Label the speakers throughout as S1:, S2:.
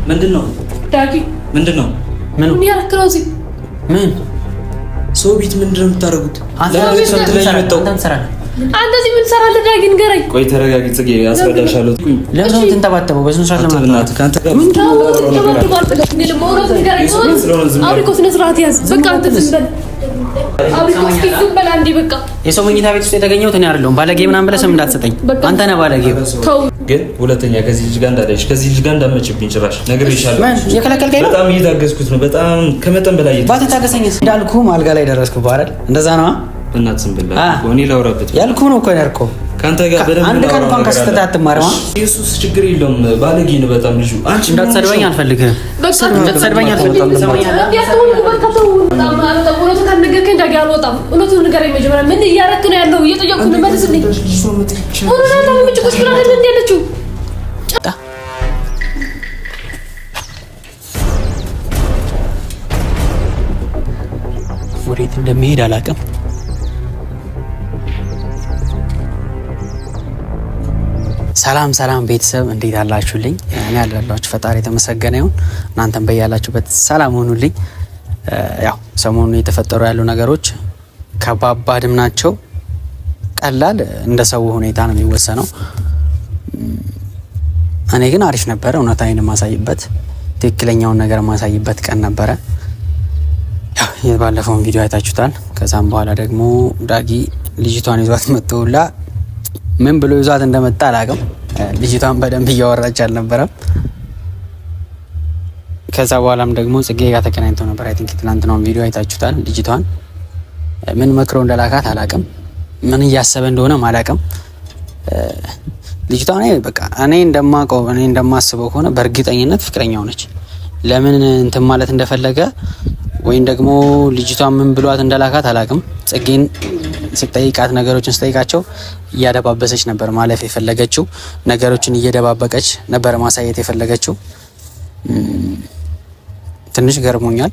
S1: ምንድነው
S2: ዳጊ?
S1: ምንድነው?
S2: ምን ያረክረው እዚህ?
S1: ምን ሰው ቤት ምንድነው የምታረጉት?
S2: አንተ እዚህ ምን ትሰራለህ? ዳጊ ንገረኝ።
S1: ቆይ ተረጋጊ ጽጌ፣ አስረዳሻለሁ።
S3: ለምን ነው ተንተባተበው? በስነ ስርዓት ለምን አትናት?
S1: ካንተ ጋር
S2: ምን
S3: የሰው መኝታ ቤት ውስጥ የተገኘሁት እኔ አይደለሁም። ባለጌ ምናምን ብለህ ስም እንዳትሰጠኝ። አንተ ነህ ባለጌ።
S1: ግን ሁለተኛ ከዚህ ልጅ ጋር እንዳለሽ ከዚህ ልጅ ጋር እንዳትመጭብኝ ጭራሽ ነግሬሻለሁ።
S3: የከለከልከኝ ነው።
S1: በጣም እየታገዝኩት ነው። በጣም ከመጠን በላይ
S3: ባትታገሰኝስ? እንዳልኩህ አልጋ ላይ ደረስኩ አይደል? እንደዛ ነው።
S1: እናት ዝም ብላ እኔ ላውራበት
S3: ያልኩህ ነው እኮ ያልኩህ።
S1: ካንተ ጋር በደንብ
S3: አንድ ቀን እንኳን ከስተት አትማርማ።
S1: ኢየሱስ ችግር የለውም። ባለጌ ነው በጣም ልጁ። አንቺ
S3: እንዳትሰድበኝ አልፈልግም። እንዳትሰድበኝ አልፈልግም።
S2: ምን እያደረክ ነው ያለው? እየጠየኩህ ነው። መልስልኝ።
S3: ወዴት እንደሚሄድ አላውቅም። ሰላም ሰላም ቤተሰብ እንዴት አላችሁልኝ? እኔ ያላችሁ ፈጣሪ የተመሰገነ ይሁን። እናንተም በያላችሁበት ሰላም ሆኑልኝ። ያው ሰሞኑን የተፈጠሩ ያሉ ነገሮች ከባባድም ናቸው፣ ቀላል እንደ ሰው ሁኔታ ነው የሚወሰነው። እኔ ግን አሪፍ ነበረ። እውነታዬን የማሳይበት ትክክለኛውን ነገር የማሳይበት ቀን ነበረ። ያው የባለፈውን ቪዲዮ አይታችሁታል። ከዛም በኋላ ደግሞ ዳጊ ልጅቷን ይዟት መጥቶላ ምን ብሎ ይዟት እንደመጣ አላውቅም። ልጅቷን በደንብ እያወራች አልነበረም። ከዛ በኋላም ደግሞ ጽጌ ጋር ተገናኝተው ነበር። አይ ቲንክ ትናንትናውን ቪዲዮ አይታችሁታል። ልጅቷን ምን መክሮ እንደላካት አላውቅም። ምን እያሰበ እንደሆነ አላውቅም። ልጅቷ እኔ እንደማውቀው እኔ እንደማስበው ከሆነ በእርግጠኝነት ፍቅረኛው ነች። ለምን እንትን ማለት እንደፈለገ ወይም ደግሞ ልጅቷን ምን ብሏት እንደላካት አላውቅም። ጽጌን ስጠይቃት ነገሮችን ስጠይቃቸው እያደባበሰች ነበር ማለፍ የፈለገችው። ነገሮችን እየደባበቀች ነበር ማሳየት የፈለገችው። ትንሽ ገርሞኛል።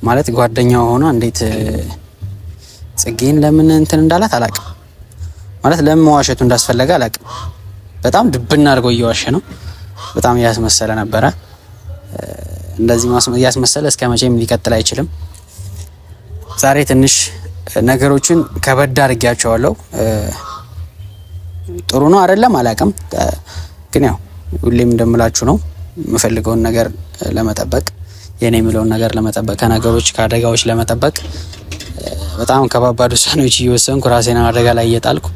S3: ማለት ጓደኛው ሆኖ እንዴት ጽጌን ለምን እንትን እንዳላት አላውቅም። ማለት ለምን መዋሸቱ እንዳስፈለገ አላውቅም። በጣም ድብና አድርጎ እየዋሸ ነው። በጣም እያስመሰለ ነበረ። እንደዚህ እያስመሰለ እስከ መቼም ሊቀጥል አይችልም። ዛሬ ትንሽ ነገሮችን ከበድ አድርጌያቸዋለሁ። ጥሩ ነው አይደለም አላውቅም። ግን ያው ሁሌም እንደምላችሁ ነው የምፈልገውን ነገር ለመጠበቅ የኔ የሚለውን ነገር ለመጠበቅ ከነገሮች ከአደጋዎች ለመጠበቅ በጣም ከባባድ ውሳኔዎች እየወሰንኩ ራሴን አደጋ ላይ እየጣልኩ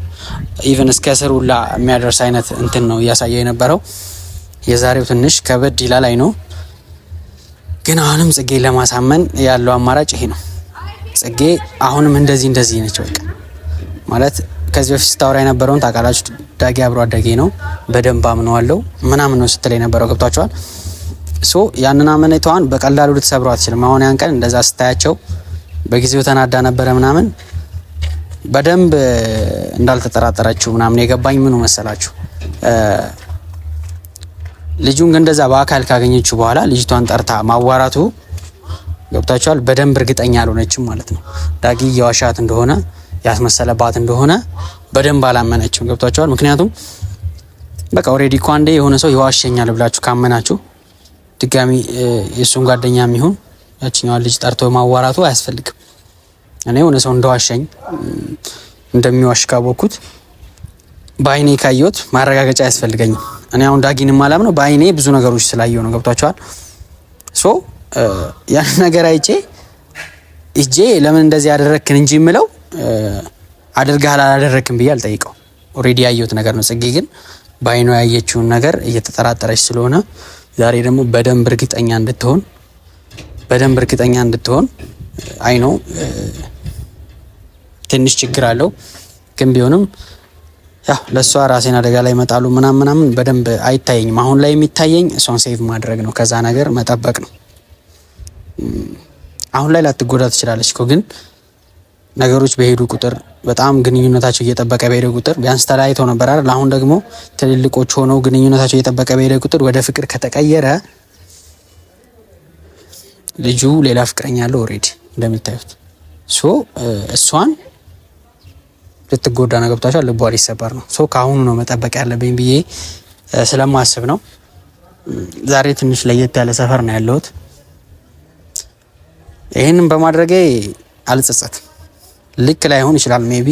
S3: ኢቭን እስከ እስር ሁላ የሚያደርስ አይነት እንትን ነው እያሳየ የነበረው። የዛሬው ትንሽ ከበድ ይላል ነው። ግን አሁንም ጽጌ ለማሳመን ያለው አማራጭ ይሄ ነው። ጽጌ አሁንም እንደዚህ ነች። በቃ ማለት ከዚህ በፊት ስታወራ የነበረውን ታውቃላችሁ። ዳጊ አብሮ አደጌ ነው፣ በደንብ አምነዋለሁ ምናምን ነው ስትል የነበረው ገብቷቸዋል። ሶ ያንን አመኔታዋን በቀላሉ ልትሰብረው አትችልም። አሁን ያን ቀን እንደዛ ስታያቸው በጊዜው ተናዳ ነበረ ምናምን፣ በደንብ እንዳልተጠራጠረችው ምናምን የገባኝ ምኑ መሰላችሁ? ልጁን ግን እንደዛ በአካል ካገኘችው በኋላ ልጅቷን ጠርታ ማዋራቱ ገብታችኋል። በደንብ እርግጠኛ አልሆነችም ማለት ነው። ዳጊ እየዋሻት እንደሆነ ያስመሰለባት እንደሆነ በደንብ አላመነችም። ገብታችኋል። ምክንያቱም በቃ ኦልሬዲ እኮ አንዴ የሆነ ሰው ይዋሸኛል ብላችሁ ካመናችሁ ድጋሚ የእሱን ጓደኛ የሚሆን ያችኛዋን ልጅ ጠርቶ ማዋራቱ አያስፈልግም። እኔ የሆነ ሰው እንደዋሸኝ እንደሚዋሽ ካወቅኩት በአይኔ ካየሁት ማረጋገጫ አያስፈልገኝም። እኔ አሁን ዳጊን ማላም ነው በአይኔ ብዙ ነገሮች ስላየው ነው። ገብቷችኋል። ሶ ያን ነገር አይቼ እጄ ለምን እንደዚህ ያደረክን እንጂ የምለው አድርገሃል አላደረክም ብዬ አልጠይቀው። ኦልሬዲ ያየሁት ነገር ነው። ጽጌ ግን በአይኗ ያየችውን ነገር እየተጠራጠረች ስለሆነ ዛሬ ደግሞ በደንብ እርግጠኛ እንድትሆን አይ ነው ትንሽ ችግር አለው። ግን ቢሆንም ያው ለሷ ራሴን አደጋ ላይ መጣሉ ምናምን በደንብ አይታየኝም። አሁን ላይ የሚታየኝ እሷን ሴቭ ማድረግ ነው፣ ከዛ ነገር መጠበቅ ነው። አሁን ላይ ላትጎዳ ትችላለች እኮ፣ ግን ነገሮች በሄዱ ቁጥር በጣም ግንኙነታቸው እየጠበቀ በሄደ ቁጥር ቢያንስ ተለያይተው ነበር አይደል? አሁን ደግሞ ትልልቆች ሆነው ግንኙነታቸው እየጠበቀ በሄደ ቁጥር ወደ ፍቅር ከተቀየረ ልጁ ሌላ ፍቅረኛ አለው ኦልሬዲ እንደምታዩት። ሶ እሷን ልትጎዳ ነው። ገብቷሻል። ልቧ ሊሰበር ነው። ሶ ከአሁኑ ነው መጠበቅ ያለብኝ ብዬ ስለማስብ ነው። ዛሬ ትንሽ ለየት ያለ ሰፈር ነው ያለሁት። ይሄንን በማድረጌ አልጸጸትም። ልክ ላይሆን ይችላል ሜቢ፣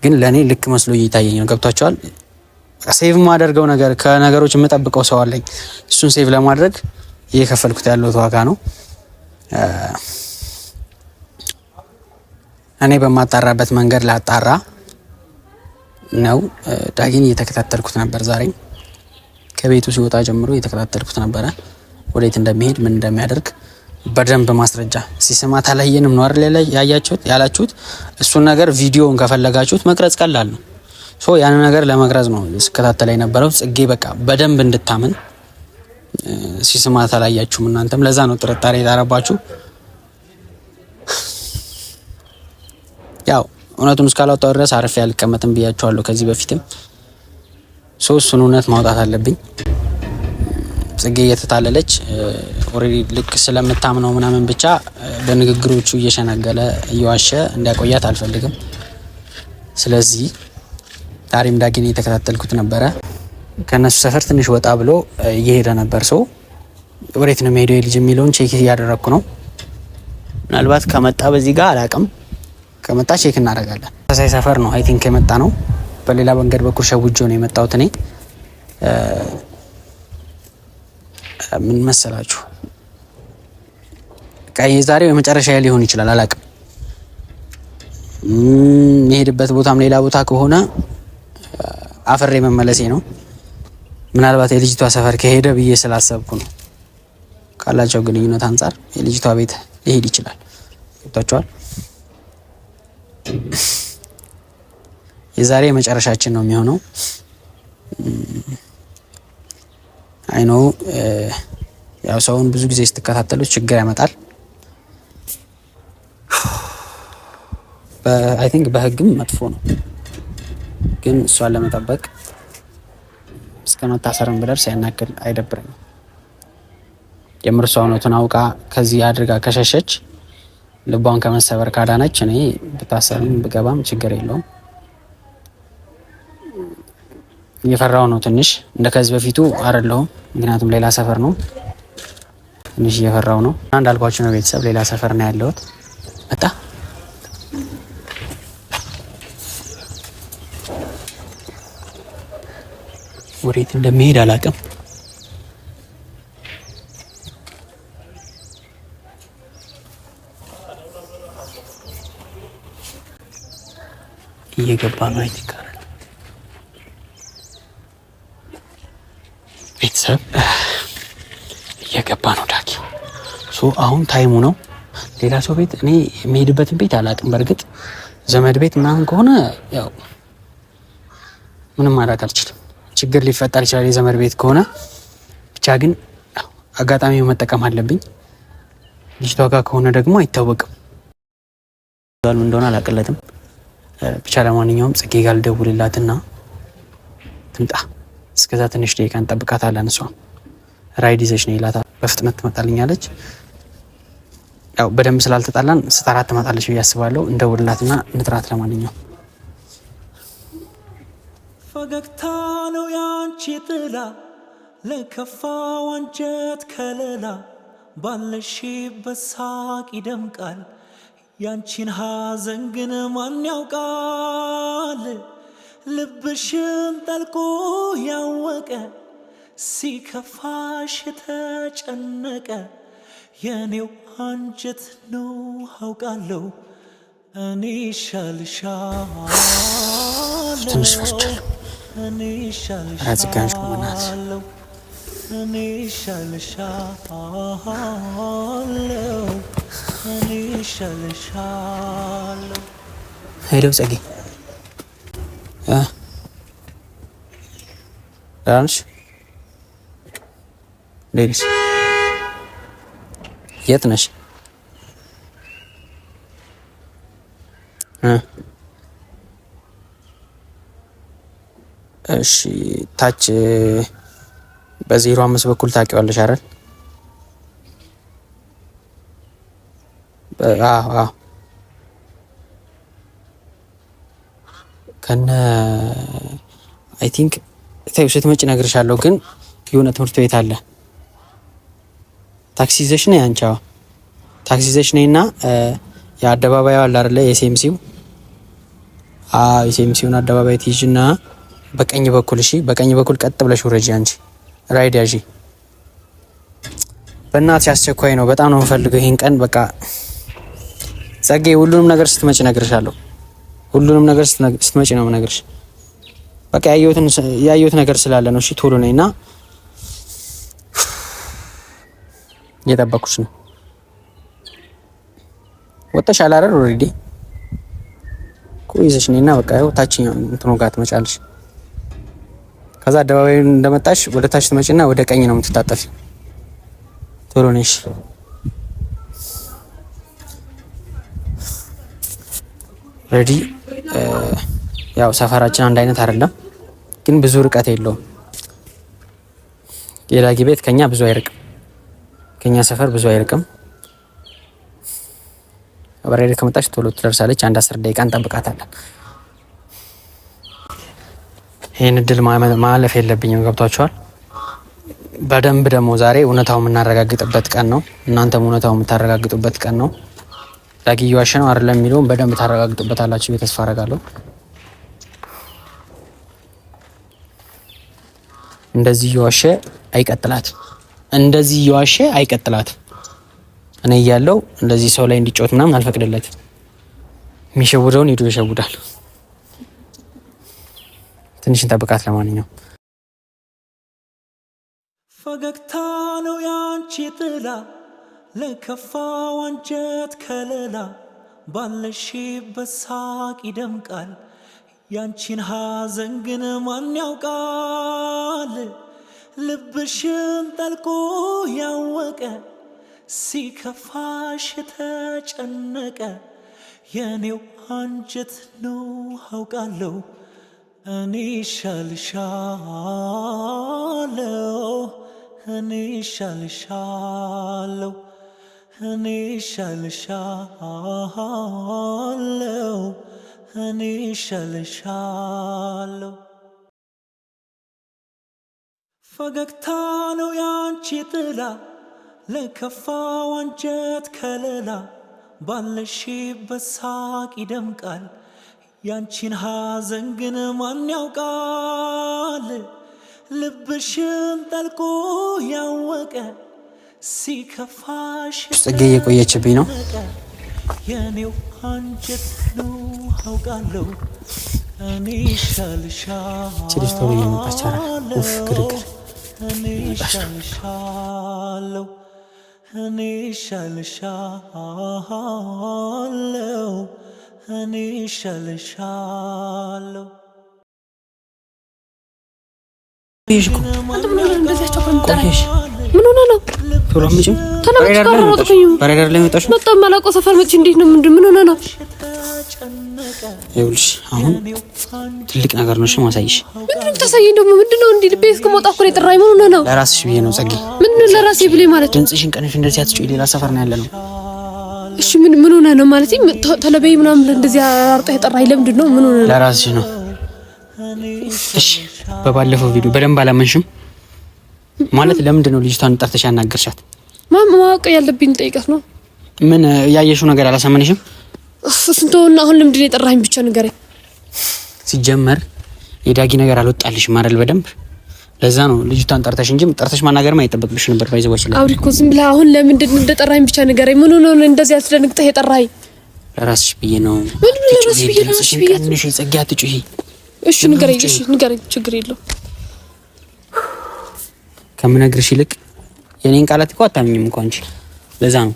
S3: ግን ለኔ ልክ መስሎ እየታየኝ ነው። ገብቷቸዋል። ሴቭ ማደርገው ነገር ከነገሮች የምጠብቀው ሰው አለኝ። እሱን ሴቭ ለማድረግ እየከፈልኩት ያለሁት ዋጋ ነው። እኔ በማጣራበት መንገድ ላጣራ ነው። ዳጊን እየተከታተልኩት ነበር። ዛሬ ከቤቱ ሲወጣ ጀምሮ እየተከታተልኩት ነበረ፣ ወዴት እንደሚሄድ ምን እንደሚያደርግ በደንብ ማስረጃ። ሲስማት አላየንም ነው አይደል ያላችሁት? እሱን ነገር ቪዲዮን ከፈለጋችሁት መቅረጽ ቀላል ነው። ሶ ያን ነገር ለመቅረጽ ነው ስከታተል የነበረው። ጽጌ በቃ በደንብ እንድታምን ሲስማት አላያችሁም እናንተም፣ ለዛ ነው ጥርጣሬ የጣረባችሁ። ያው እውነቱን እስካላወጣው ድረስ አርፌ አልቀመጥም ብያችኋለሁ ከዚህ በፊትም። እሱን እውነት ማውጣት አለብኝ። ጽጌ እየተታለለች ኦሬዲ ልክ ስለምታምነው ምናምን ብቻ በንግግሮቹ እየሸነገለ እየዋሸ እንዲያቆያት አልፈልግም። ስለዚህ ዛሬም ዳጊን እየተከታተልኩት ነበረ። ከነሱ ሰፈር ትንሽ ወጣ ብሎ እየሄደ ነበር። ሰው ወዴት ነው የሚሄደው ልጅ የሚለውን ቼክ እያደረግኩ ነው። ምናልባት ከመጣ በዚህ ጋር አላቅም፣ ከመጣ ቼክ እናደርጋለን። ተመሳሳይ ሰፈር ነው አይ ቲንክ የመጣ ነው። በሌላ መንገድ በኩል ሸውጆ ነው የመጣሁት እኔ። ምን መሰላችሁ የዛሬው የመጨረሻ ሊሆን ይችላል፣ አላቅም። የሚሄድበት ቦታም ሌላ ቦታ ከሆነ አፈሬ መመለሴ ነው። ምናልባት የልጅቷ ሰፈር ከሄደ ብዬ ስላሰብኩ ነው። ካላቸው ግንኙነት አንጻር የልጅቷ ቤት ሊሄድ ይችላል። ገብታችኋል? የዛሬ የመጨረሻችን ነው የሚሆነው። አይ ኖ ያው ሰውን ብዙ ጊዜ ስትከታተሉት ችግር ያመጣል። አይ ቲንክ በህግም መጥፎ ነው፣ ግን እሷን ለመጠበቅ እስከ መታሰርም ብደርስ ያናክል አይደብረኝም። የምር እሷ እውነቱን አውቃ ከዚህ አድርጋ ከሸሸች፣ ልቧን ከመሰበር ካዳነች፣ እኔ ብታሰርም ብገባም ችግር የለውም። እየፈራው ነው ትንሽ፣ እንደ ከዚህ በፊቱ አይደለሁም፣ ምክንያቱም ሌላ ሰፈር ነው። ትንሽ እየፈራው ነው። እንዳልኳችሁ ነው ቤተሰብ፣ ሌላ ሰፈር ነው ያለሁት። መጣ ወዴት እንደሚሄድ አላውቅም። እየገባ ነው አይተካል። ቤተሰብ እየገባ ነው ዳጊ። አሁን ታይሙ ነው። ሌላ ሰው ቤት እኔ የሚሄድበትን ቤት አላውቅም። በእርግጥ ዘመድ ቤት ምናምን ከሆነ ያው ምንም ማድረግ አልችልም። ችግር ሊፈጠር ይችላል የዘመድ ቤት ከሆነ። ብቻ ግን አጋጣሚው መጠቀም አለብኝ። ልጅቷ ጋር ከሆነ ደግሞ አይታወቅም እንደሆነ አላቅለትም። ብቻ ለማንኛውም ጽጌ ጋር ልደውልላትና ትምጣ። እስከዛ ትንሽ ደቂቃ እንጠብቃታለን። እሷ ራይድ ይዘሽ ነው ይላታል። በፍጥነት ትመጣልኛለች። ያው በደንብ ስላልተጣላን ስጠራት ትመጣለች ብዬ አስባለሁ። እንደውልላትና ንጥራት። ለማንኛውም
S4: ፈገግታ ነው ያንቺ ጥላ፣ ለከፋ ወንጀት ከለላ፣ ባለሽበት ሳቅ ይደምቃል። ያንቺን ሐዘን ግን ማን ያውቃል? ልብሽን ጠልቆ ያወቀ፣ ሲከፋሽ ተጨነቀ፣ የኔው አንጀት ነው አውቃለሁ። እኔ ሻልሻለሁ፣ እኔ ሻልሻለሁ፣ እኔ ሻልሻለሁ፣ እኔ ሻልሻለሁ።
S3: ሄሎ ጽጌ ዳንሽ ሌሊስ የት ነሽ? እሺ ታች በ05 በኩል ታውቂዋለሽ አይደል? አዎ ከነ አይ ቲንክ ታዩ ስትመጪ እነግርሻለሁ። ግን የሆነ ትምህርት ቤት አለ። ታክሲ ይዘሽ ነይ አንቺ። አዎ ታክሲ ይዘሽ ነይና የአደባባዩ አለ አይደለ? የሴምሲው የሴምሲውን አደባባይ ትይዥና በቀኝ በኩል እሺ፣ በቀኝ በኩል ቀጥ ብለሽ ወረጂ። አንቺ ራይድ ያዢ። በእናትሽ አስቸኳይ ነው፣ በጣም ነው የምፈልገው ይሄን ቀን። በቃ ጸጌ፣ ሁሉንም ነገር ስትመጪ እነግርሻለሁ። ሁሉንም ነገር ስትመጪ ነው የምነግርሽ። በቃ ያየሁት ነገር ስላለ ነው። እሺ ቶሎ ነይና፣ እየጠበኩሽ ነው። ወጥተሻል አይደል? ኦልሬዲ ይዘሽ ነይና በቃ ያው ታችኛው እንትኑ ጋር ትመጫለሽ። ከዛ አደባባይ እንደመጣሽ ወደ ታች ትመጪና ወደ ቀኝ ነው የምትታጠፊው። ቶሎ ነሽ። ሬዲ። ያው ሰፈራችን አንድ አይነት አይደለም፣ ግን ብዙ ርቀት የለውም። የዳጊ ቤት ከኛ ብዙ አይርቅም፣ ከኛ ሰፈር ብዙ አይርቅም። በሬዲ ከመጣች ቶሎ ትደርሳለች። አንድ 10 ደቂቃ እንጠብቃታለን። ይሄን እድል ማለፍ የለብኝም። ገብቷችኋል? በደንብ ደግሞ ዛሬ እውነታው የምናረጋግጥበት ቀን ነው። እናንተም እውነታው የምታረጋግጡበት ቀን ነው። ዳጊ እየዋሸ ነው አይደለም የሚለውን በደንብ ታረጋግጡበታላችሁ ብዬ ተስፋ አደርጋለሁ። እንደዚህ እየዋሸ አይቀጥላት። እኔ እያለሁ እንደዚህ ሰው ላይ እንዲጫወት ምናምን አልፈቅድለትም። የሚሸውደውን ሄዶ ይሸውዳል። ትንሽ እንጠብቃት። ለማንኛውም
S4: ፈገግታ ነው ያንቺ ጥላ ለከፋ አንጀት ከለላ ባለሽበት ሳቅ ይደምቃል። ያንቺን ሐዘን ግን ማን ያውቃል? ልብሽን ጠልቆ ያወቀ ሲከፋሽ ተጨነቀ የኔው አንጀት ነው አውቃለሁ። እኔ ሻልሻለው እኔ ሻልሻለው እኔ ሻልሻለው እኔ ሻልሻለው። ፈገግታ ነው ያንቺ ጥላ ለከፋ አንጀት ከለላ ባለሽበት ሳቅ ይደምቃል። ያንቺን ሐዘን ግን ማን ያውቃል? ልብሽን ጠልቆ ያወቀ ሲከፋሽ
S3: ጽጌ እየቆየችብኝ ነው።
S4: የኔው አንጀት ነው አውቃለሁ። እኔ ሻልሻለሁ እኔ ሻልሻለሁ እኔ ሻልሻለሁ እኔ ሻልሻለሁ።
S2: ምን ሆነ ነው?
S3: ቶሎ ምጭም
S2: በረጋር ላይ መጣሽ? በጣም ማላውቀው ሰፈር መጥቼ እንዴት ነው? ምን ሆነ ነው?
S3: ይኸውልሽ አሁን ትልቅ ነገር ነው። እሺ ማሳይሽ።
S2: ምንድነው ታሳየኝ? ደግሞ ምንድነው? እንዴ ልቤ እስከመውጣ እኮ ነው የጠራኝ። ምን ሆነ ነው?
S3: ለራስሽ ብዬ ነው ጸጌ።
S2: ምንድነው ለራሴ ብዬ ማለት?
S3: ድምፅሽን ቀንሽ። እንደዚህ አትጮይ። ሌላ ሰፈር ነው ያለ ነው።
S2: እሺ ምን ሆነ ነው ማለት? ተለበይ ምናምን እንደዚህ አርጣ የጠራኝ ለምንድን ነው? ምን ሆነ ነው?
S3: ለራስሽ ነው። እሺ በባለፈው ቪዲዮ በደንብ አላመንሽም ማለት? ለምንድን ነው ልጅቷን ጠርተሽ ያናገርሻት?
S2: ማወቅ ያለብኝ ጠይቀት ነው።
S3: ምን ያየሽው ነገር አላሳመንሽም?
S2: ስንቶና አሁን ለምንድን ነው የጠራኝ? ብቻ ንገረኝ።
S3: ሲጀመር የዳጊ ነገር አልወጣልሽም አይደል? በደንብ ለዛ ነው ልጅቷን ጠርተሽ እንጂ ጠርተሽ ማናገርም አይጠበቅብሽ ነበር። ባይዘዋች ላይ
S2: አውሪኮ ዝም ብለህ አሁን ለምንድን ነው እንደጠራኝ ብቻ ንገረኝ። ምን ሆነ ነው እንደዚህ አስደንግጠህ የጠራኝ?
S3: ለራስሽ ብዬ ነው።
S2: ምን ለራስሽ ብዬ ነው?
S3: ትንሽ ጸጋ አትጩሂ።
S2: እሺ ንገረኝ። እሺ ንገረኝ። ችግር የለው።
S3: ከምነግርሽ ይልቅ የኔን ቃላት እኮ አታምኚም እንኳን አንቺ። ለዛ ነው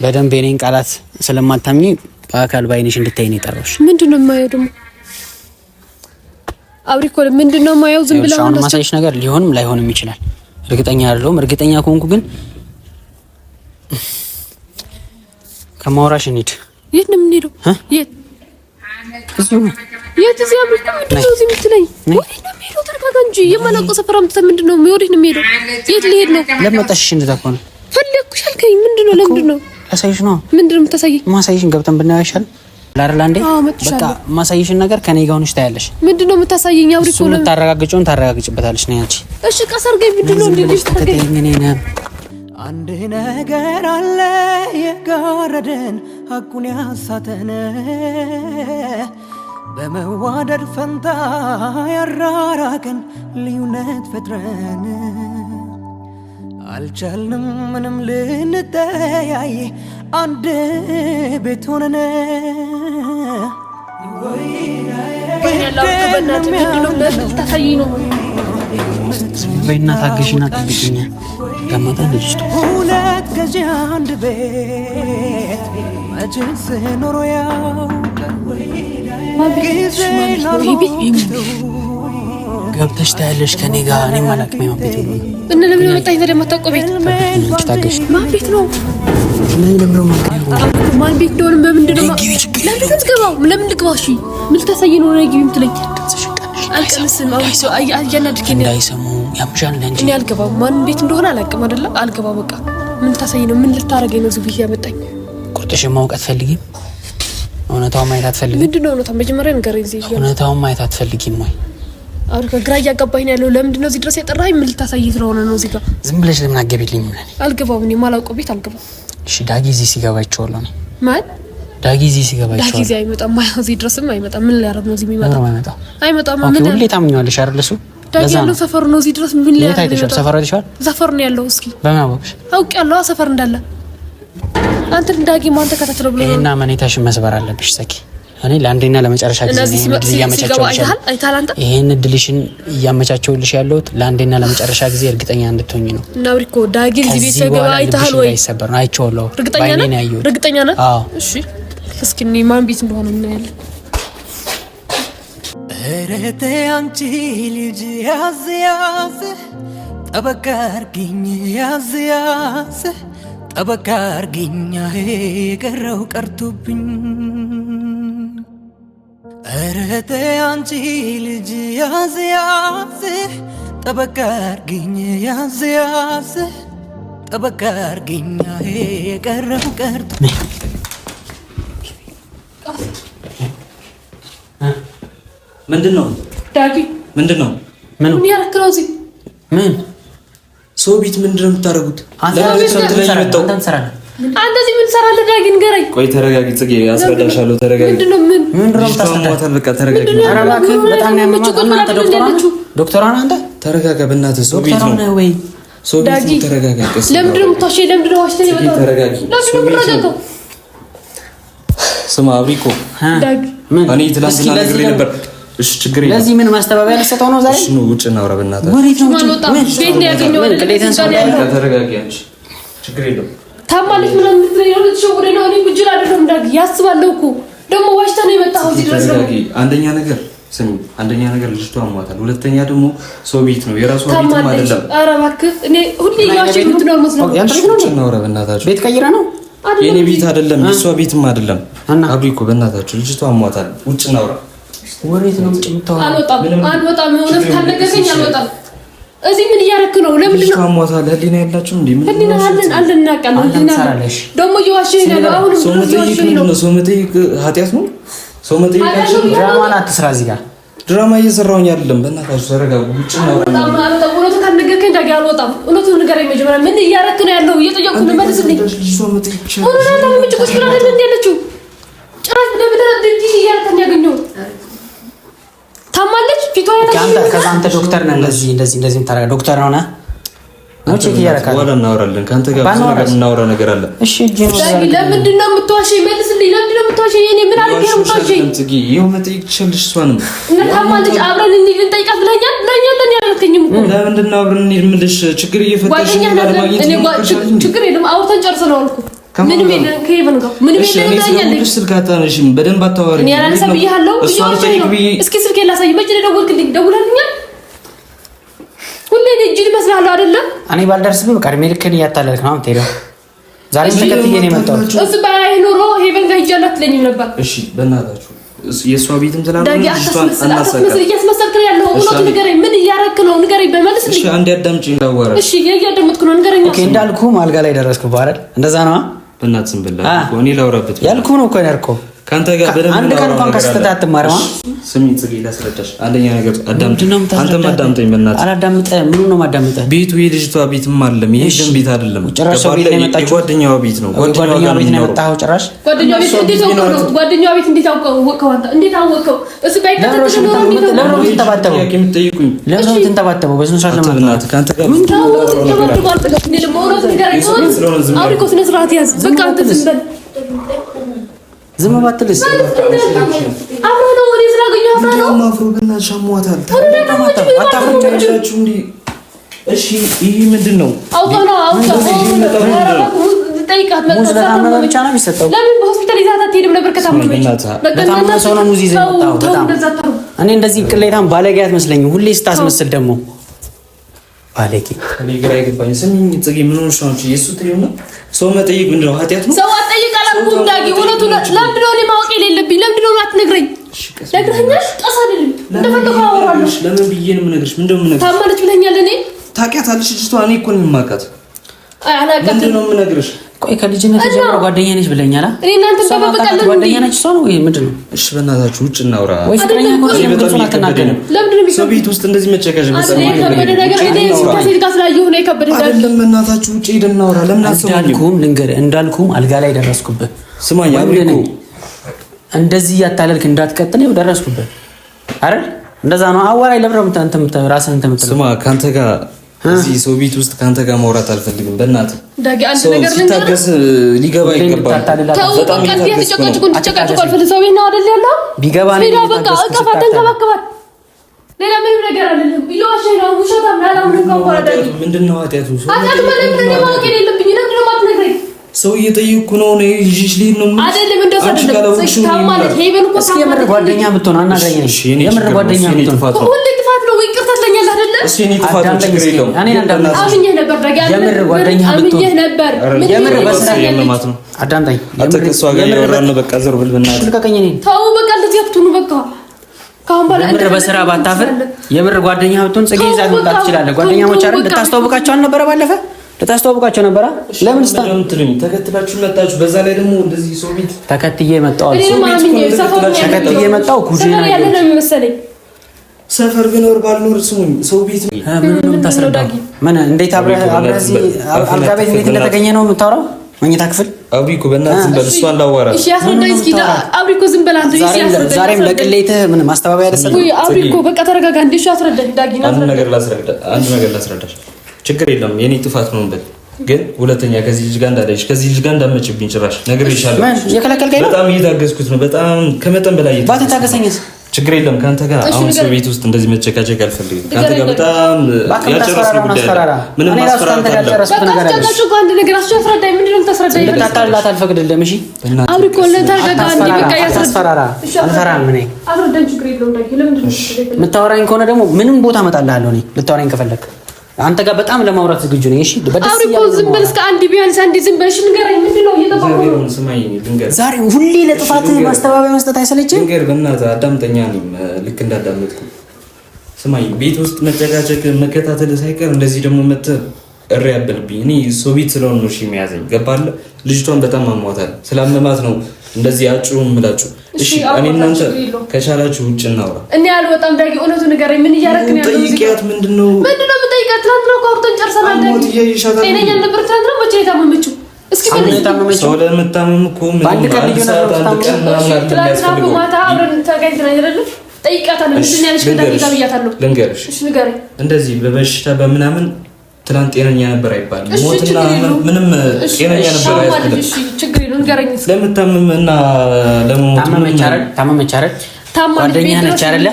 S3: በደንብ የኔን ቃላት ስለማታምኚ በአካል ባይነሽ እንድታይ ነው የጠራሁሽ።
S2: ምንድነው የማየው ደግሞ? አብሪኮ ምንድነው የማየው? ዝም ብለህ
S3: አሁን ማሳይሽ ነገር ሊሆንም ላይሆንም ይችላል። እርግጠኛ አይደለሁም። እርግጠኛ ከሆንኩ ግን ከማውራሽ እንሂድ።
S2: የት ነው የምንሄደው? የት?
S3: እዚሁ ነው።
S2: የት? እዚህ አብሪኮ ምንድነው እዚህ የምትለኝ? ወዴት ነው የምሄደው? ተረጋጋ እንጂ። የማላውቀው ሰፈር አምጥተህ ምንድነው? ወዴት ነው የምሄደው? የት ልሄድ ነው?
S3: ለመጣሽ እንደዛ ከሆነ
S2: ፈለኩሽ አልከኝ። ምንድነው? ለምንድነው?
S3: አሳይሽ ነው።
S2: ምንድነው የምታሳየኝ?
S3: ማሳይሽን ገብተን ብናየው ይሻላል። ላርላንዴ በቃ ማሳይሽን ነገር ከኔ ጋር ሆነሽ ታያለሽ።
S2: ምንድነው የምታሳየኝ? አውሪ እኮ ነው
S3: ታረጋግጪውን ታረጋግጪበታለሽ ነው አንቺ።
S2: እሺ ቀሰርገኝ ምንድነው እንዴልሽ ታገኝ?
S4: አንድ ነገር አለ የጋረደን ሐቁን ያሳተን በመዋደድ ፈንታ ያራራቀን ልዩነት ፈጥረን አልቻልንም ምንም ልንተያይ አንድ ቤት ሆነን
S3: በይና ታገሽና ጠብቂኝ። ገማታ ልጅቱ
S4: ሁለት ገዢ አንድ ቤት መቼስ ኖሮ ያውቃል ጊዜ
S3: ገብተሽ ታያለሽ ከኔ ጋር። እኔ ማላቅ ነው ቤት ነው
S2: እና ለምን መጣኝ? ታዲያ የማታውቀው ቤት
S3: ታገሽ።
S2: ማን ቤት ነው?
S3: ለምን ነው
S2: ማን ቤት ነው? በምንድን ነው? ለምን ትገባው? ለምን ልግባው? እሺ ምን ልታሳይ ነው? ነይ ግቢ የምትለኝ አልቀንስም። አውሶ አያናድከኝ
S3: እንዳይሰሙ ያምሻል እንጂ
S2: እኔ አልገባም። ማን ቤት እንደሆነ አላውቅም አይደለ? አልገባም። በቃ ምን ልታሳይ ነው? ምን ልታረገኝ ነው? እዚህ ቤት ያመጣኝ
S3: ቁርጥሽ ማውቅ አትፈልጊም? እውነታውን ማየት አትፈልጊም?
S2: ምንድን ነው እውነታው? መጀመሪያ ንገረኝ። እዚህ
S3: እውነታውን ማየት አትፈልጊም ወይ?
S2: አሁን ከግራ እያጋባኝ ነው ያለው። ለምንድን ነው እዚህ ድረስ የጠራኸኝ? ምን ልታሳይ ስለሆነ ነው እዚህ ጋር?
S3: ዝም ብለሽ ለምን አትገቢልኝም?
S2: አልገባም። እኔ ማላውቀው ቤት አልገባም።
S3: እሺ ዳጊ እዚህ ሲገባ ይችላል ነው
S2: ማን?
S3: ዳጊ እዚህ ሲገባ ይችላል።
S2: ዳጊ እዚህ አይመጣም። እዚህ ድረስም አይመጣም። ምን ሊያረግ ነው እዚህ የሚመጣው? አይመጣም።
S3: ምን ሁሌ ታምኛለሽ አይደል? እሱ
S2: ዳጊ ያለው ሰፈር ነው። እዚህ ድረስ ምን ሊያረግ ነው?
S3: ታይተሽ ሰፈር አይተሻል?
S2: ሰፈር ነው ያለው። እስኪ
S3: በምን አወቅሽ?
S2: አውቄያለሁ ሰፈር እንዳለ። አንተ ዳጊ ማን ተከታተለው ብሎ
S3: ይሄና መኔታሽን መስበር አለብሽ ሰኪ። እኔ ለአንዴና ለመጨረሻ ጊዜ ይሄን እድልሽን እያመቻቸውልሽ ያለሁት ለአንዴና ለመጨረሻ ጊዜ እርግጠኛ እንድትሆኚ ነው።
S2: እና ብሪኮ ዳጊ እዚህ ቤት ሲገባ አይተሃል ወይ?
S3: አይሰበር ነው አይቼዋለሁ።
S2: እርግጠኛ ነህ?
S3: አዎ።
S2: እሺ እስኪ እኔ ማን ቤት እንደሆነ እናያለን።
S4: እረቴ አንቺ ልጅ ያዝ ያዝ ጠበቃ አርጊኝ ያዝ ያዝ ጠበቃ አርጊኝ የቀረው ቀርቶብኝ እረቴ አንቺ ልጅ ያዝ ያዝ ጠበቃ አርጊኝ ያዝ ያዝ ጠበቃ አርጊኝ የቀረው ቀርቶብኝ
S1: ምንድነው?
S2: ዳጊ
S1: ምንድነው?
S3: ምን
S2: ያረክረው? እዚህ
S3: ምን
S1: ሰው ቤት ምንድነው የምታረጉት?
S2: አንተ እዚህ ምን ትሰራለህ? ዳጊ ንገረኝ።
S1: ቆይ ተረጋጊ ጽጌ፣ አስረዳሻለሁ። ተረጋጊ።
S2: ምንድነው? ምንድነው
S1: ታስረዳታለህ? በቃ ተረጋጊ።
S3: ኧረ እባክህ በጣም ነው ያመማት። ዶክተር አንተ
S1: ተረጋጋ በእናትህ። ሰው ቤት ነው
S3: ወይ?
S1: ሰው ቤት ነው። ተረጋጋ።
S2: ለምንድነው የምታሸኝ? ለምንድነው ዋሽተኝ የመጣው?
S1: ተረጋጊ። ስማ አብሪኮ፣
S2: ዳጊ
S1: እኔ ትናንትና ነግሬህ ነበር። እሺ ችግር የለም።
S3: ለዚህ ምን ማስተባበያ ልሰጠው ነው ዛሬ?
S1: እሺ ነው ውጭ እናውራ በእናትህ።
S3: ወዴት ነው ውጭ?
S2: ቤት ነው ያገኘው አይደል?
S1: ተረጋጊ አንቺ። ችግር የለም።
S2: ታማለች ምናምን የምትለኝ ነው ልትሸውደኝ ነው? እኔ ጉጅል አይደለም ዳጊ፣ ያስባለሁ እኮ ደግሞ ዋሽተህ ነው የመጣኸው እዚህ ድረስ ነው።
S1: አንደኛ ነገር ስሚ፣ አንደኛ ነገር ልጅቷ አሟታል። ሁለተኛ ደግሞ ሰው ቤት ነው፣ የራሷ ቤትም አይደለም። ኧረ
S2: እባክህ እኔ ሁሌ ያሽኝ የምትኖር መስሎ
S1: ውጭ እናውራ በእናታችሁ።
S3: ቤት ቀይራ ነው?
S1: የኔ ቤት አይደለም፣ የሷ ቤትም አይደለም። አብሪኮ በእናታችሁ ልጅቷ አሟታል። ውጭ እናውራ።
S3: ወሬት ነው የምታወራው?
S2: አልወጣም። እውነት ካልነገርከኝ አልወጣም። እዚህ ምን እያደረክ ነው? ለምንድን ነው
S1: አሟታል? ህሊና ያላችሁ እንዴ? ምን
S2: ህሊና አለን እናውቃለን። ህሊና ደግሞ እየዋሸኝ ነው። አሁን
S1: ሰው መጠየቅ ነው። ሰው መጠየቅ ኃጢአት ነው። ሰው መጠየቅ
S3: ድራማ አትስራ። እዚህ ጋር
S1: ድራማ እየሰራሁኝ አይደለም። በእናታችሁ ተረጋጉ። ውጭ እናውራ።
S2: እውነት ካልነገርከኝ ዳጊ አልወጣም። እውነቱን ንገረኝ መጀመሪያ። ምን እያደረክ ነው ያለው? እየጠየኩ ነው። መልስልኝ።
S1: ሰው መጠየቅ
S2: እውነት ነው። ምን ጭቁስ ብላ አይደል ያለችው? ጭራሽ ለምን እንዲህ እያደረክ ነው ያገኘው? ታማለች ፊቷ ያለው
S3: ከዛ አንተ ዶክተር ነህ። እንደዚህ የምታረጋ ዶክተር ነው ነህ? ነው ቼክ እያደረካለሁ።
S1: ወደ እናወራለን። ካንተ ጋር ብዙ ነገር እናወራ ነገር አለ።
S3: እሺ እጄ ነው
S2: ዳጊ፣ ለምንድን ነው የምትዋሸኝ? መልስልኝ። ለምንድን ነው የምትዋሸኝ? እኔ ምን አድርጌ ነው የምትዋሸኝ?
S1: ይኸው መጠየቅ ትችላለሽ። እሷንም
S2: እና ታማለች አብረን እንሂድ ልንጠይቃት ብለኛል። ለእኔ ያልከኝም እኮ
S1: ለምንድን ነው አብረን እንሂድ የምልሽ? ችግር እየፈጠርሽ ነው ለማግኘት ነው።
S2: ችግር የለም አውርተን ጨርሰናል አልኩ። ምንም የለም ከሄቨን ጋር ምንም የለም ብለኛለች።
S1: ስልክ አታነሺም፣ በደንብ አታዋሪኝ።
S2: እኔ ያላነሳ ብዬሃለሁ። እስኪ ስልክ ላሳይ። መቼ ነው ደወልክልኝ? ደውለልኛል። ሁሌ እጅ ይመስላል አይደለም?
S3: እኔ ባልደርስብህ በቃ እድሜ ልክህን እያታለልክ ነው የምትሄደው። ዛሬም ተከትዬ ነው የመጣሁት።
S2: እሱ ባይ ኖሮ ሄቨን ጋር ሂጅ አላትለኝም ነበር።
S1: እሺ በእናታችሁ የእሷ ቤትም ስላለ
S2: ዳጊ አታስመስል። እያስመሰልክ ነው ያለው። እውነቱን ንገረኝ። ምን እያደረክ ነው? ንገረኝ በመልስልኝ።
S1: እሺ አንዴ አዳምጪኝ ላዋራሽ።
S2: እሺ እያዳመጥኩ ነው። ንገረኝ።
S3: ኦኬ እንዳልኩህ አልጋ ላይ ደረስኩ አይደል? እንደዛ ነው።
S1: በእናትህ ዝም ብለህ እኔ ላውራበት
S3: ያልኩህ ነው እኮ ያልኩህ።
S1: ካንተ ጋር በደንብ
S3: አንድ ቀን እንኳን ከስተታት ማረማ
S1: ስሚኝ ጽጌ ላስረዳሽ። አንደኛ ነገር አንተም አዳምጠኝ በእናትህ።
S3: አላዳምጠህ ምን ነው ማዳምጠህ?
S1: ቤቱ የልጅቷ ቤትም አይደለም ይሄ ደም ቤት አይደለም።
S3: ጭራሽ ቤት ነው የመጣችው።
S1: ጓደኛዋ ቤት ነው።
S3: ጓደኛዋ ቤት ነው የመጣው። ጭራሽ
S2: ጓደኛዋ ቤት እንዴት አውቀው? ጓደኛዋ ቤት እንዴት አውቀው? እንዴት አወቀው? እሱ ባይከተልሽ ነው
S3: ለምን ተንተባተበው? ለምን ተንተባተበው? በስነ ስርዓት ለማለት ካንተ ጋር ምን
S2: አውሪኮ ስነ ስርዓት ያዝ። በቃ አንተ
S3: ዝም ባትልስ
S2: አብሮ ነው ወደ ስራ ገኘው ነው
S1: ማፍሮ ግን ሻሟታል። አታፍሩታላችሁ እንዴ? እሺ ይሄ ምንድነው? አውቀው ጠይቃት
S3: መጣ ብቻ ነው የሚሰጠው።
S2: ለምን በሆስፒታል ይዛት አትሄድም ነበር? ከታመመች
S3: በጣም ሰው ነው ሙዚ ይዘው መጣው። በጣም እኔ እንደዚህ ቅሌታም ባለጌ አትመስለኝም። ሁሌ ስታስመስል ደግሞ ባለጌ
S1: እኔ ግራ ይገባኝ። ስሚኝ ጽጌ ምን ሆነሽ ነው? የሱ ትሪውና ሰው መጠየቅ ምንድነው? ኃጢያት ነው?
S2: ሰው አትጠይቅ አላልኩም ዳጊ። እውነቱን ለምንድን ነው እኔ ማወቅ የሌለብኝ? ለምንድን ነው አትነግረኝ? ነግረኛሽ ጣስ አይደለም እንደፈለኩ አወራለሁ።
S1: ለምን ብዬ ነው የምነግርሽ? ምንድነው የምነግርሽ?
S2: ታማለች ብለኛል። እኔ
S1: ታውቂያታለሽ ልጅቷ? እኔ እኮ ነው የማውቃት።
S2: አላውቃትም።
S1: ምንድነው የምነግርሽ?
S3: ቆይ ከልጅነት ጀምሮ ጓደኛ ነች ብለኛል።
S2: እኔ እናንተ በበቀል ነው
S3: ጓደኛ ነች እሷ ነው ወይ ምንድነው?
S1: እሺ በእናታችሁ ውጭ እናውራ።
S3: ወይ ፍቅረኛ ነው ወይ ምንድነው? አትናገርም።
S2: ለምንድነው
S1: ሰው ቤት ውስጥ እንደዚህ መጨቃጨቅ
S2: ከበደ ነገር እኔ ከሴት ጋር ስላየሁ ነው የከበደ ነገር።
S1: አይደለም በእናታችሁ ውጭ ሄደን እናውራ። ለምን
S3: እንዳልኩም ልንገርህ፣ እንዳልኩም አልጋ ላይ ደረስኩብህ።
S1: ስማኝ አብሪኮ
S3: እንደዚህ ያታለልክ እንዳትቀጥል ነው ደረስኩብህ አይደል? እንደዛ ነው አዋራይ ለብረም አንተ ራስህን እንተምትል።
S1: ስማ ካንተ ጋር እዚህ ሰው ቤት ውስጥ ካንተ ጋር ማውራት አልፈልግም። በእናትህ
S2: ዳጊ አንተ ነገር
S1: ልንገርህ ሊገባ ይገባል።
S2: በጣም ተጨቃጭቁ አልፈልግ ሰው ቤት ነው አይደል ያለው?
S3: ቢገባኝ
S2: ሌላ በቃ አቀፋት ተንከባከባት። ሌላ ምንም ነገር አይደለም። ይሏሽ ነው ውሸታም ላላምን ነው ዳጊ።
S1: ምንድነው ኃጢያቱ?
S2: ኃጢያቱ ማለት ነው ማወቅ የሌለብኝ ለምን ነው ማትነግረኝ?
S1: ሰው እየጠየቅኩ ነው ይዤሽ ልሄድ ነው
S2: አይደለም። እንደዛ አይደለም። ታማለት ሄቨን እኮ
S3: እስኪ የምር ጓደኛ ብትሆን አናግረኝ። የምር ጓደኛ ብትሆን
S2: ሁሌ ጥፋት ነው። ይቅርታ ትለኛለህ አይደለ?
S1: እሺ እኔ ጥፋት ነው ችግር የለውም።
S3: እኔ አንዳንዴ
S2: አምኜህ ነበር ዳጊ።
S3: የምር ጓደኛ ብትሆን
S2: አምኜህ ነበር።
S3: የምር በስራ
S1: ያለማት ነው።
S3: አዳምጠኝ።
S1: የምር ከሷ ጋር ያወራን ነው። በቃ ዘር ብል በእናትህ
S3: ልቀቀኝ። እኔ
S2: ተው በቃ እንደዚህ አትሁኑ። በቃ ካሁን በኋላ
S3: የምር በስራ ባታፍር የምር ጓደኛ ብትሆን ጽጌ ይዛት መምጣት ትችላለህ። ጓደኛሞች አይደል? ልታስተዋውቃቸው አልነበረ? ባለፈ ልታስተዋውቃቸው ነበረ። ለምን
S1: ተከትላችሁ መጣችሁ? በዛ ላይ ደግሞ እንደዚህ ሰው ቤት
S3: ተከትዬ መጣሁ።
S2: ተከትዬ
S3: መጣሁ። ኩጂና
S2: ያለ ነው የሚመስለኝ።
S1: ሰፈር ቢኖር ባልኖር ስሙኝ ሰው ቤት
S3: ምን ነው የምታስረዳው? ምን እንዴት አብረህ አልጋ ቤት እንዴት እንደተገኘ ነው የምታወራው? መኝታ ክፍል
S1: አብሪኮ በእናትህ ዝም በል። እሷ እንዳዋራት
S2: እሺ አስረዳኝ እስኪ አብሪኮ ዝም በል አንተ። እሺ አስረዳኝ።
S3: ዛሬም ለቅሌትህ ምን ማስተባበያ አይደለም
S2: ወይ አብሪኮ በቃ ተረጋጋ። እንዴ እሺ አስረዳኝ ዳጊና
S1: አንድ ነገር ላስረዳሽ። ችግር የለም የኔ ጥፋት ነው እንበል፣ ግን ሁለተኛ ከዚህ ልጅ ጋር እንዳለሽ ከዚህ ልጅ ጋር እንዳመጭብኝ ጭራሽ ነግሬሻለሁ።
S3: የከለከልከኝ ነው።
S1: በጣም እየታገዝኩት ነው። በጣም ከመጠን በላይ
S3: ባትታገሰኝስ
S1: ችግር የለም። ካንተ ጋር አሁን ሰው ቤት ውስጥ እንደዚህ መጨቃጨቅ አልፈልግም። ካንተ ጋር በጣም ያጨረስኩት ጉዳይ ምንም ማስፈራራት
S2: በቃ አንድ ነገር አስረዳኝ። ምንድን ነው የምታስረዳኝ?
S3: ልታታልላት አልፈቅድልህም። እሺ
S2: አብሪኮ ለታረጋጋ እንዴ በቃ
S3: ያስፈራራ አልፈራም። እኔ
S2: አስረዳኝ። ችግር የለውም ዳጊ። ለምንድን ነው
S3: የምታወራኝ ከሆነ ደግሞ ምንም ቦታ እመጣልሃለሁ። እኔ ልታወራኝ ከፈለክ አንተ ጋር በጣም ለማውራት ዝግጁ ነኝ። እሺ
S2: አብሪኮ ዝም በል እስከ አንድ ቢያንስ አንድ ዝም በል። እሺ ንገረኝ። ምንድን ነው እየጠበቁ ነው?
S1: ስማኝ ልንገርህ፣
S3: ዛሬ ሁሌ ለጥፋትህ ማስተባበያ መስጠት አይሰለችም?
S1: ልንገርህ በእናትህ አዳምጠኛ ነኝ። ልክ እንዳዳመጥኩ ስማኝ። ቤት ውስጥ መጨቃጨቅ መከታተል ሳይቀር እንደዚህ ደግሞ መተህ እሪ ያበልብኝ። እኔ ሰው ቤት ስለሆነ ነው እሺ የሚያዘኝ። ገባህ? ልጅቷን በጣም አሟታል። ስላመማት ነው እንደዚህ አጭሩ ምላችሁ። እሺ እኔ እናንተ ከቻላችሁ ውጭ እናውራ።
S2: እኔ አልወጣም ዳጊ። እውነቱን ንገረኝ። ምን እያደረክ ነው ያለው?
S1: ጠይቂያት። ምንድነው
S2: የምጠይቃት? ትናንት ነው አውርተን ጨርሰናል ዳጊ። ጤነኛ ነበር። ትናንት ነው መቼ የታመመችው? እስኪ
S1: ሰው ለምታመም እኮ ምን
S3: አንድ ቀን
S2: ማታ አብረን ተገናኝተን አይደለም? ጠይቃታለሁ። ምንድን ያለሽ ዳጊ ጋር ብያታለሁ።
S1: ልንገርሽ፣
S2: እሺ ንገረኝ።
S1: እንደዚህ በበሽታ በምናምን ትናንት ጤነኛ ነበር አይባልም። ሞትና ምንም ጤነኛ ነበር አይባልም።
S2: እሺ ችግር የለውም ንገረኝ።
S1: ለምታመም እና ለሞት
S3: ታመመች አይደል? ጓደኛ ነች አይደለ?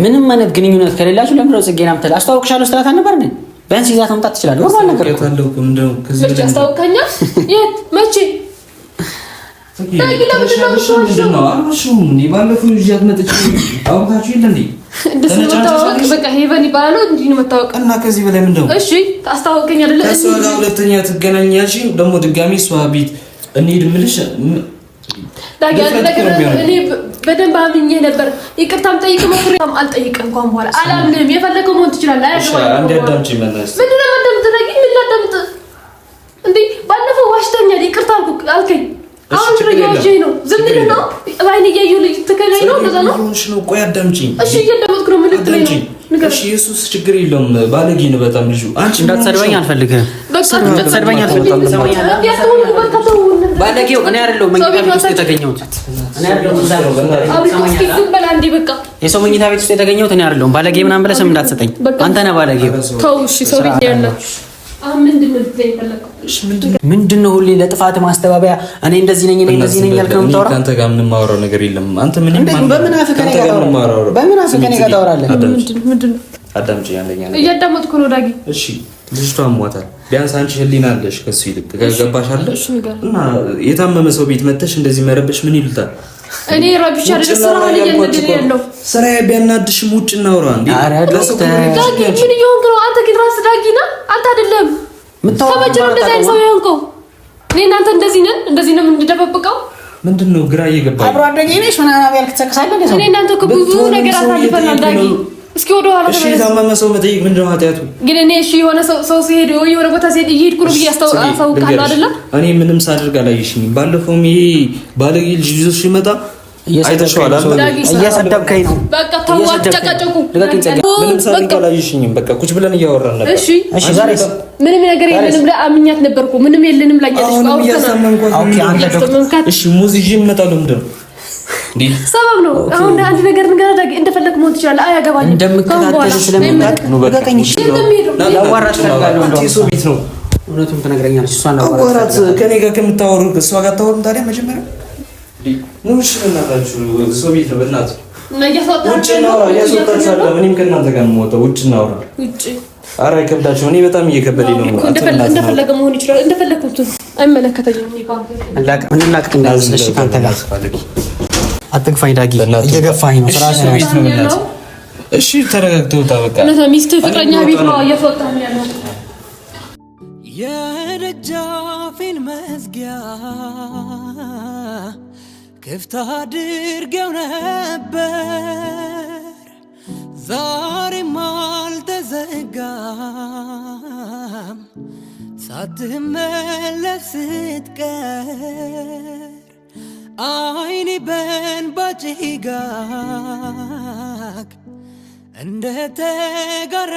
S3: ምንም አይነት ግንኙነት ከሌላችሁ ለምን ነው ጽጌና ምትል አስተዋውቅሻለሁ ስትላት አልነበር እንዴ? ቢያንስ ይዛት መምጣት ትችላለህ። ኖርማል ነገር እኮ
S1: ታለው እኮ እንደው ከዚህ
S2: ልጅ አስተዋውቀኛ። የት መቼ
S1: ባለፈው ይዣት መጥቼ አውቃችሁ የለ እንዴ?
S2: እንደዚህ መታወቅ በቃ ሄቨን ይባላል እንዴ ነው መታወቅ።
S1: እና ከዚህ በላይ ምን ነው?
S2: እሺ ታስተዋውቀኝ አይደለ?
S1: እሷ ጋር ሁለተኛ ትገናኛለሽ ደግሞ ድጋሚ እሷ ቤት እንሂድ የምልሽ
S2: ዳጊ እኔ በደንብ አምኜህ ነበር። ይቅርታም ጠይቅ መፍሬም አልጠይቅም እንኳን በኋላ አላምንም። የፈለከው መሆን ትችላለህ።
S1: አንዴ አዳምጪ መናስ
S2: ምንድን ነው የማዳምጥ ዳጊ? ምን ላዳምጥ እንዴ? ባለፈው ዋሽተኛል ይቅርታ አልከኝ። አሁን ረጃዎች ነው ዝም ብለህ ነው በአይን እያየሁ ልጅ ትከለኝ ነው እንደዛ ነው
S1: ነው ቆይ አዳምጪኝ
S2: እሺ እያዳመጥኩ ነው ምን ልትለኝ ነው
S1: እሺ ኢየሱስ ችግር የለውም ባለጌ ነው በጣም ልጁ አንቺ
S3: እንዳትሰድበኝ አልፈልግም እንዳትሰድበኝ አልፈልግም ባለጌው እኔ አይደለሁም መኝታ ቤት ውስጥ የተገኘሁት እኔ አይደለሁም እዛ ነው የሰው መኝታ ቤት ውስጥ የተገኘሁት እኔ አይደለሁም ባለጌ ምናምን ብለህ ስም እንዳትሰጠኝ አንተ ነህ ባለጌው
S2: ተው እሺ ሰው ቤት ያላችሁ
S3: ምንድነው ሁሌ ለጥፋት ማስተባበያ እኔ እንደዚህ ነኝ ያልከው የምታወራው
S1: አንተ ጋር ምንም ማውራው ነገር የለም አንተ ምን
S3: በምን አፍከኔ ጋር ታወራለህ
S2: ምንድነው
S1: አዳምጪ አንደኛ ነገር
S2: እያዳመጥኩ ነው ዳጊ
S1: እሺ ልጅቷ ሟታል ቢያንስ አንቺ ህሊና አለሽ ከሱ ይልቅ ገባሽ አይደል እና የታመመ ሰው ቤት መተሽ እንደዚህ መረበሽ ምን ይሉታል
S2: እኔ ረብሻ አይደለም ስራ ላይ ያለው
S1: ስራ ቢያናድሽም ውጭ እናውራ እንዴ
S2: ዳጊ ምን ይሆንክ ነው አንተ ግን ራስ ዳጊ ነህ አንተ አይደለም ተመጭሮ እንደዚህ አይነት ሰው ይሆንከው እኔ እናንተ እንደዚህ ነው የምንደበብቀው
S1: ምንድነው ግራ እየገባኝ
S3: አብሮ አደገኝ ነሽ ምናምን ያልክ ተከሳለህ
S2: እኔ እናንተ ብዙ ነገር አሳልፈናል ዳጊ እስኪ ወደ ኋላ
S1: እሺ ታማማ ሰው መጠየቅ ምንድነው ኃጢያቱ ግን
S2: እኔ እሺ የሆነ ሰው ሲሄድ ወይ የሆነ ቦታ ሲሄድ ይሄድኩ ነው ያስተዋውቃለሁ አይደል
S1: እኔ ምንም ሳደርግ አላየሽኝም ባለፈው ይሄ ባለጌ ልጅ ይዞሽ ይመጣ አይተሽዋል
S3: እያሰደብከኝ ነው
S2: በቃ ተዋጭ ጨቃጨቁ
S1: ምንም ሳደርግ አላየሽኝም በቃ ቁጭ ብለን እያወራን ነበር
S2: እሺ ዛሬስ ምንም ነገር የለንም ለአምኛት ነበርኩ ምንም የለንም ላኛለሽ
S1: እሺ ሙዚቃ ይመጣል ምንድነው
S2: ሰበብ ነው አሁን አንድ ነገር ንገረኝ እንደፈለክ ሞት ይችላል አያገባኝም
S3: እንደምከታተል ስለምታውቅ ነው በቃኝ እሺ ላዋራሽ ፈልጋለሁ እንደው እሱ ቤት ነው እውነቱን ትነግረኛለሽ እሷን
S1: አዋራት ከኔ ጋር ከምታወሩ እሷ ጋር ታወሩ ታዲያ መጀመሪያ ነው እሺ እናታችሁ እሱ ቤት ነው በእናትህ ውጭ እናውራ ያስወጣችኋለሁ እኔም ከእናንተ ጋር የምወጣው ውጭ እናውራ
S2: ውጭ
S1: ኧረ አይከብዳችሁ እኔ በጣም እየከበደኝ ነው
S2: እንደፈለገ መሆን ይችላል እንደፈለኩት አይመለከተኝም
S3: እንላቅ እንዳልስለሽ ካንተ ጋር አትግፋኝ ዳጊ እየገፋኝ ነው ስራ ቤት ነው እናት
S1: እሺ ተረጋግተው ታበቃ
S2: እና ሚስት ፍቅረኛ ቤት ነው እየፈወጣን ያለው
S4: የደጃፌን መዝጊያ ክፍት አድርጌው ነበር ዛሬም አልተዘጋም ሳትመለስ ስትቀር አይኔ በእንባ ጭጋግ እንደተጋረደ